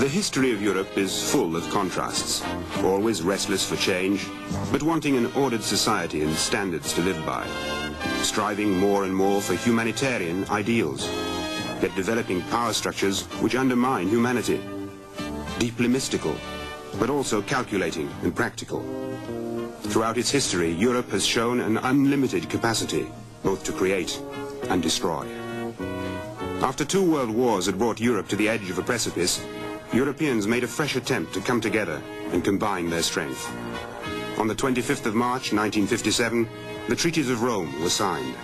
The history of Europe is full of contrasts, always restless for change, but wanting an ordered society and standards to live by, striving more and more for humanitarian ideals, yet developing power structures which undermine humanity. Deeply mystical, but also calculating and practical. Throughout its history, Europe has shown an unlimited capacity, both to create and destroy. After 2 world wars had brought Europe to the edge of a precipice, Europeans made a fresh attempt to come together and combine their strength. On the 25th of March 1957, the Treaties of Rome were signed.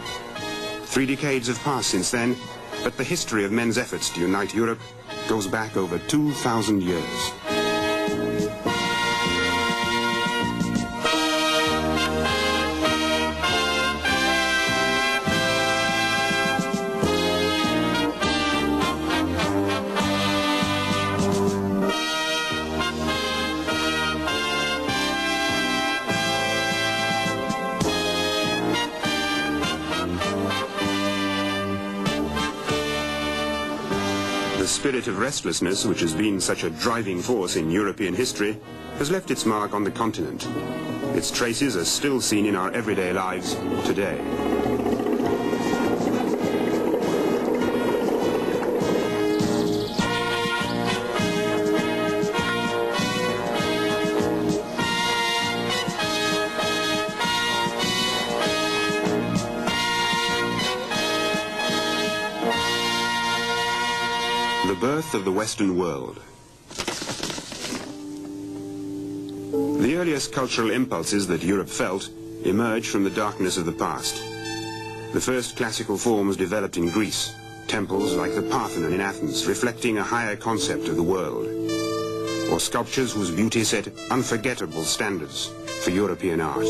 3 decades have passed since then, but the history of men's efforts to unite Europe goes back over 2,000 years. The spirit of restlessness, which has been such a driving force in European history, has left its mark on the continent. Its traces are still seen in our everyday lives today. The birth of the Western world. The earliest cultural impulses that Europe felt emerged from the darkness of the past. The first classical forms developed in Greece, temples like the Parthenon in Athens reflecting a higher concept of the world, or sculptures whose beauty set unforgettable standards for European art.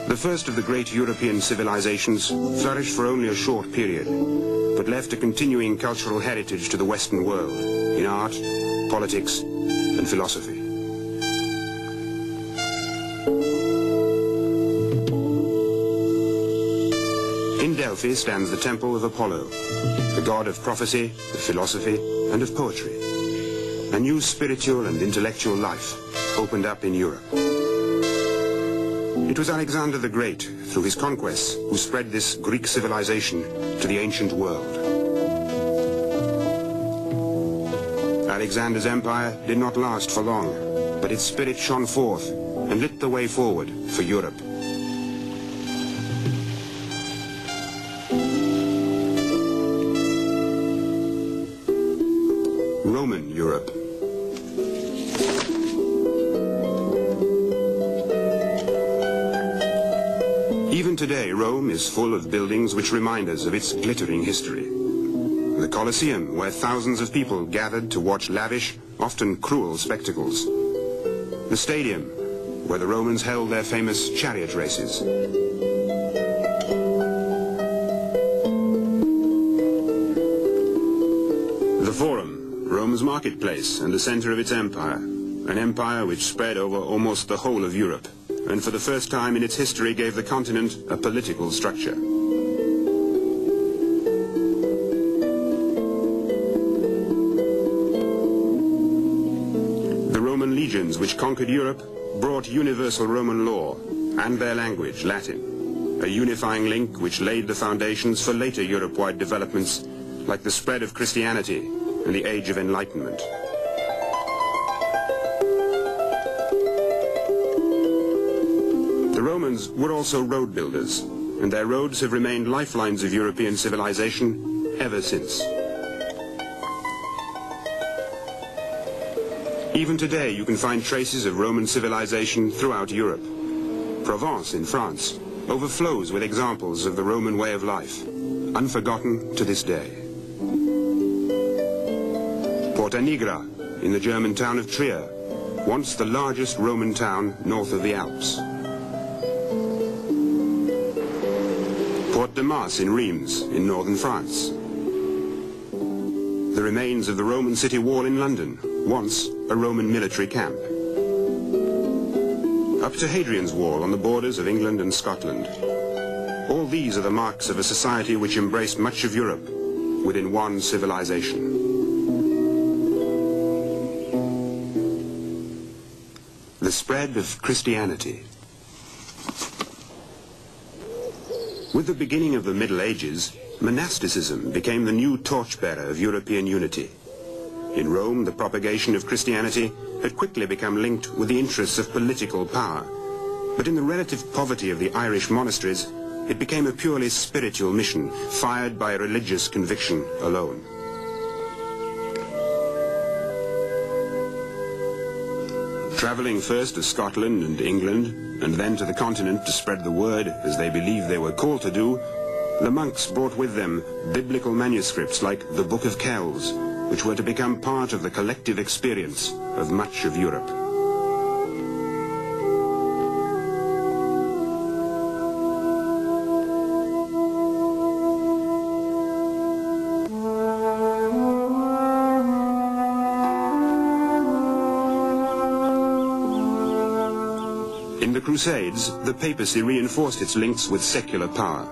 The first of the great European civilizations flourished for only a short period, but left a continuing cultural heritage to the Western world in art, politics, and philosophy. In Delphi stands the temple of Apollo, the god of prophecy, of philosophy, and of poetry. A new spiritual and intellectual life opened up in Europe. It was Alexander the Great, through his conquests, who spread this Greek civilization to the ancient world. Alexander's empire did not last for long, but its spirit shone forth and lit the way forward for Europe. Roman Europe. Even today, Rome is full of buildings which remind us of its glittering history. The Colosseum, where thousands of people gathered to watch lavish, often cruel spectacles. The Stadium, where the Romans held their famous chariot races. The Forum, Rome's marketplace and the center of its empire, an empire which spread over almost the whole of Europe, and for the first time in its history gave the continent a political structure. The Roman legions which conquered Europe brought universal Roman law and their language, Latin, a unifying link which laid the foundations for later Europe-wide developments like the spread of Christianity and the Age of Enlightenment. The Romans were also road builders, and their roads have remained lifelines of European civilization ever since. Even today you can find traces of Roman civilization throughout Europe. Provence in France overflows with examples of the Roman way of life, unforgotten to this day. Porta Nigra in the German town of Trier, once the largest Roman town north of the Alps. Port de Mars in Reims, in northern France. The remains of the Roman city wall in London, once a Roman military camp. Up to Hadrian's Wall on the borders of England and Scotland. All these are the marks of a society which embraced much of Europe, within one civilization. The spread of Christianity. With the beginning of the Middle Ages, monasticism became the new torchbearer of European unity. In Rome, the propagation of Christianity had quickly become linked with the interests of political power, but in the relative poverty of the Irish monasteries, it became a purely spiritual mission, fired by a religious conviction alone. Travelling first to Scotland and England, and then to the continent to spread the word, as they believed they were called to do, the monks brought with them biblical manuscripts like the Book of Kells, which were to become part of the collective experience of much of Europe. In the Crusades, the papacy reinforced its links with secular power.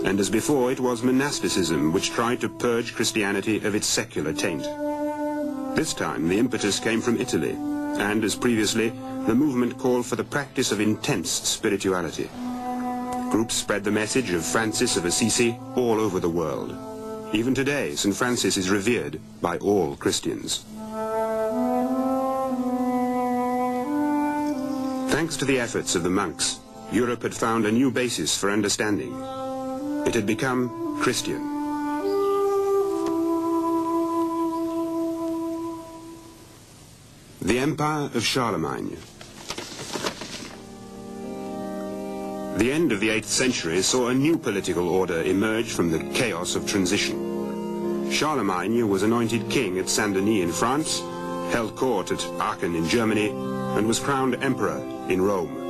And as before, it was monasticism which tried to purge Christianity of its secular taint. This time, the impetus came from Italy, and as previously, the movement called for the practice of intense spirituality. Groups spread the message of Francis of Assisi all over the world. Even today, St. Francis is revered by all Christians. Thanks to the efforts of the monks, Europe had found a new basis for understanding. It had become Christian. The Empire of Charlemagne. The end of the 8th century saw a new political order emerge from the chaos of transition. Charlemagne was anointed king at Saint-Denis in France, held court at Aachen in Germany, and was crowned emperor in Rome.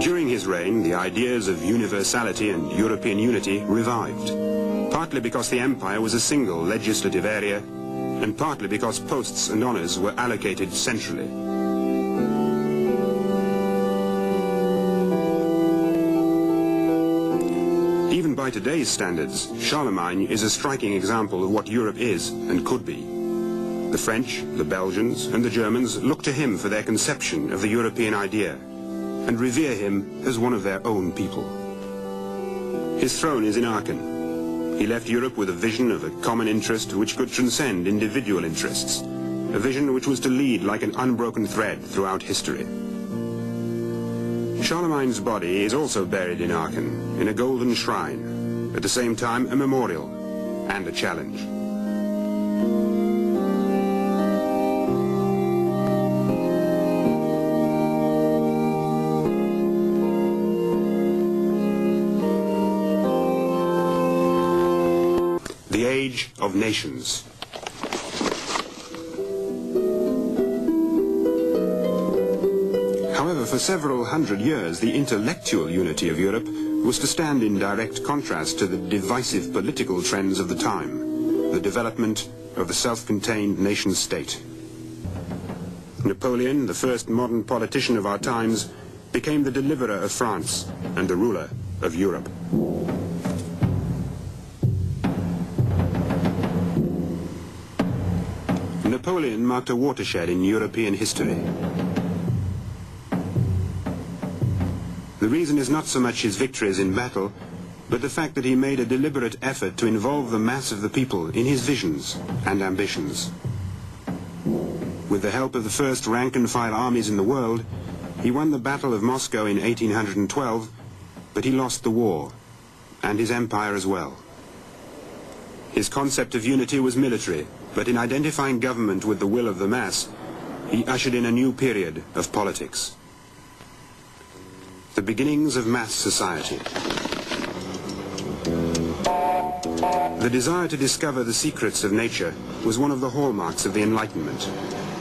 During his reign, the ideas of universality and European unity revived, partly because the empire was a single legislative area, and partly because posts and honors were allocated centrally. Even by today's standards, Charlemagne is a striking example of what Europe is and could be. The French, the Belgians, and the Germans look to him for their conception of the European idea, and revere him as one of their own people. His throne is in Aachen. He left Europe with a vision of a common interest which could transcend individual interests, a vision which was to lead like an unbroken thread throughout history. Charlemagne's body is also buried in Aachen, in a golden shrine, at the same time a memorial and a challenge. The Age of Nations. However, for several hundred years, the intellectual unity of Europe was to stand in direct contrast to the divisive political trends of the time, the development of the self-contained nation-state. Napoleon, the first modern politician of our times, became the deliverer of France and the ruler of Europe. Napoleon marked a watershed in European history. The reason is not so much his victories in battle, but the fact that he made a deliberate effort to involve the mass of the people in his visions and ambitions. With the help of the first rank-and-file armies in the world, he won the Battle of Moscow in 1812, but he lost the war, and his empire as well. His concept of unity was military, but in identifying government with the will of the mass, he ushered in a new period of politics. The beginnings of mass society. The desire to discover the secrets of nature was one of the hallmarks of the Enlightenment.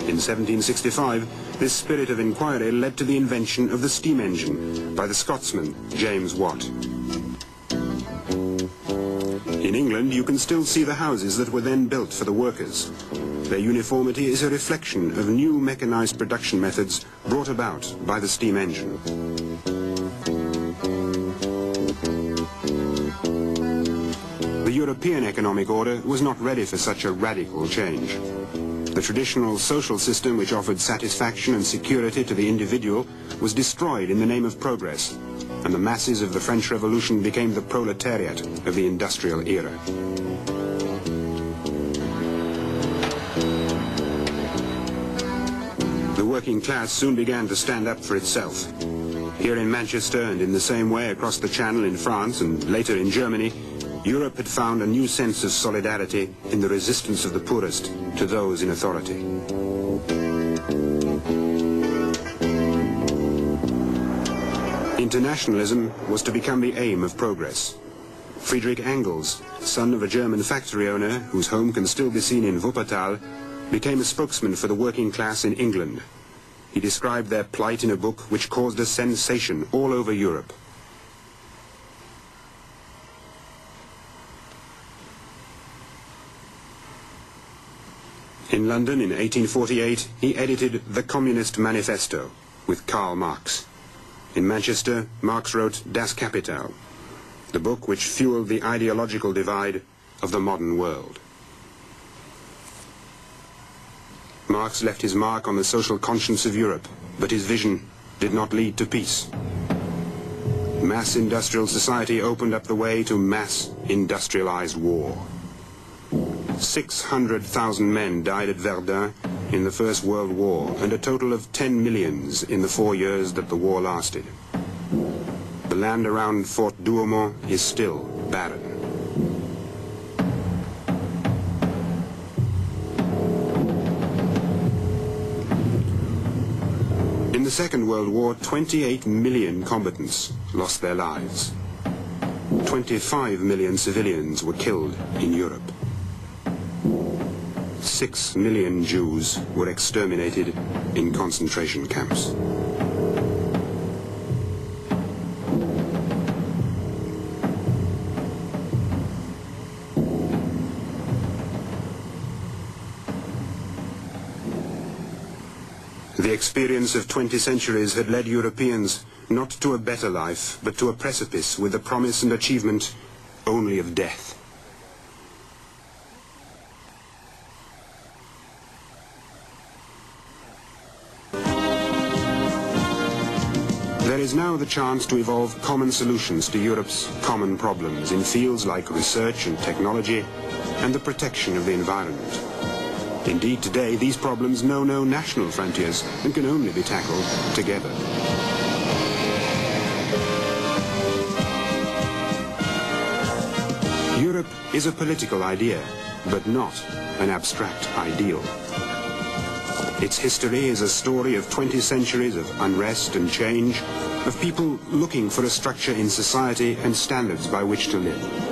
In 1765, this spirit of inquiry led to the invention of the steam engine by the Scotsman James Watt. In England, you can still see the houses that were then built for the workers. Their uniformity is a reflection of new mechanized production methods brought about by the steam engine. The European economic order was not ready for such a radical change. The traditional social system which offered satisfaction and security to the individual was destroyed in the name of progress, and the masses of the French Revolution became the proletariat of the industrial era. The working class soon began to stand up for itself. Here in Manchester, and in the same way across the Channel in France and later in Germany, Europe had found a new sense of solidarity in the resistance of the poorest to those in authority. Internationalism was to become the aim of progress. Friedrich Engels, son of a German factory owner whose home can still be seen in Wuppertal, became a spokesman for the working class in England. He described their plight in a book which caused a sensation all over Europe. In London in 1848, he edited The Communist Manifesto with Karl Marx. In Manchester, Marx wrote Das Kapital, the book which fueled the ideological divide of the modern world. Marx left his mark on the social conscience of Europe, but his vision did not lead to peace. Mass industrial society opened up the way to mass industrialized war. 600,000 men died at Verdun in the First World War, and a total of 10 millions in the 4 years that the war lasted. The land around Fort Douaumont is still barren. In the Second World War, 28 million combatants lost their lives. 25 million civilians were killed in Europe. 6 million Jews were exterminated in concentration camps. The experience of 20 centuries had led Europeans not to a better life, but to a precipice with the promise and achievement only of death. There is now the chance to evolve common solutions to Europe's common problems in fields like research and technology and the protection of the environment. Indeed, today, these problems know no national frontiers and can only be tackled together. Europe is a political idea, but not an abstract ideal. Its history is a story of 20 centuries of unrest and change, of people looking for a structure in society and standards by which to live.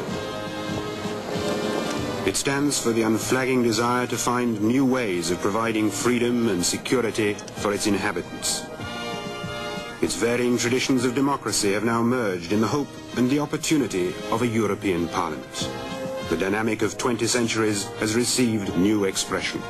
It stands for the unflagging desire to find new ways of providing freedom and security for its inhabitants. Its varying traditions of democracy have now merged in the hope and the opportunity of a European Parliament. The dynamic of 20 centuries has received new expression.